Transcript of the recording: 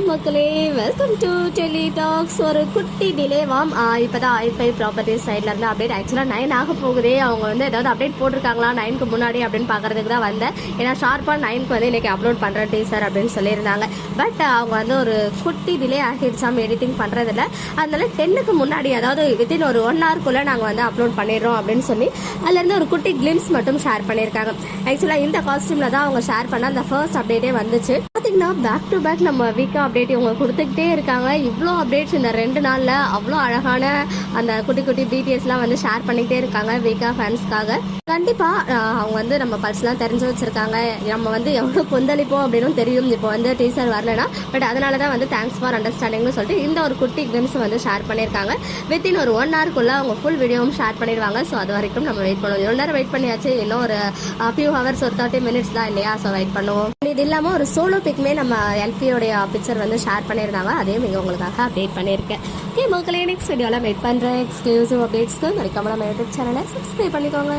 மக்களே, welcome to tele tax. ஒரு குட்டி டிலேவாம். இப்போதான் i5 ப்ராப்பர்ட்டிஸ் சைட்ல இருந்து அப்டேட். ஆக்சுவலாக 9 ஆக போகுதே. அவங்க வந்து ஏதாவது அப்டேட் போட்டிருக்காங்களா 9க்கு முன்னாடி அப்படின்னு பார்க்கறதுக்கு தான் வந்தேன். ஏன்னா ஷார்ப்பாக 9க்கு வந்து இன்னைக்கு அப்லோட் பண்ணுறேன் டீசர் அப்படின்னு சொல்லியிருந்தாங்க. பட் அவங்க வந்து ஒரு குட்டி டிலே ஆகிடுச்சாம் எடிட்டிங் பண்ணுறதில்ல. அதனால 10க்கு முன்னாடி, அதாவது வித்தின் ஒரு 1 ஹவர்க்குள்ளே நாங்கள் வந்து அப்லோட் பண்ணிடுறோம் அப்படின்னு சொல்லி அதுலேருந்து ஒரு குட்டி கிளிம்ஸ் மட்டும் ஷேர் பண்ணியிருக்காங்க. ஆக்சுவலாக இந்த காஸ்டியூமில் தான் அவங்க ஷேர் பண்ண அந்த ஃபர்ஸ்ட் அப்டேட்டே வந்துச்சு. பார்த்தீங்கன்னா பேக் டு பேக் நம்ம வீக்கா அப்டேட் இவங்க கொடுத்துக்கிட்டே இருக்காங்க. இவ்வளோ அப்டேட்ஸ் இந்த 2 நாளில் அவ்வளோ அழகான அந்த குட்டி குட்டி டீட்டெயில்ஸ்லாம் வந்து ஷேர் பண்ணிக்கிட்டே இருக்காங்க வீக்கா ஃபேன்ஸ்க்காக. கண்டிப்பாக அவங்க வந்து நம்ம பர்சனலாக தெரிஞ்சு வச்சுருக்காங்க. நம்ம வந்து எவ்வளோ கொந்தளிப்போம் அப்படின்னு தெரியும் இப்போ வந்து டீசர் வரலன்னா. பட் அதனால தான் வந்து தேங்க்ஸ் ஃபார் அண்டர்ஸ்டாண்டிங்னு சொல்லிட்டு இந்த ஒரு குட்டி கிளிம்ஸ் வந்து ஷேர் பண்ணியிருக்காங்க. வித்தின் ஒரு 1 ஹவர்க்குள்ளே அவங்க ஃபுல் வீடியோவும் ஷேர் பண்ணிடுவாங்க. ஸோ அது வரைக்கும் நம்ம வெயிட் பண்ணுவோம். எவ்வளோ நேரம் வெயிட் பண்ணியாச்சு, இன்னும் ஒரு ஃபியூ ஹவர்ஸ், ஒரு 30 மினிட்ஸ் தான் இல்லையா? ஸோ வெயிட் பண்ணுவோம். இது இல்லாமல் ஒரு சோலோ பிக்மே நம்ம எல்பியோடைய பிக்சர் வந்து ஷேர் பண்ணியிருந்தாங்க. அதையும் இங்கே உங்களுக்காக அப்டேட் பண்ணியிருக்கேன். ஓகே மக்களே, நெக்ஸ்ட் வீடியோவில் வெயிட் பண்ணுறேன். எக்ஸ்க்ளூசிவ் அப்டேட்ஸ்க்கு மறக்காம நம்ம யூடியூப் சேனலை சப்ஸ்கிரைப் பண்ணிக்கோங்க.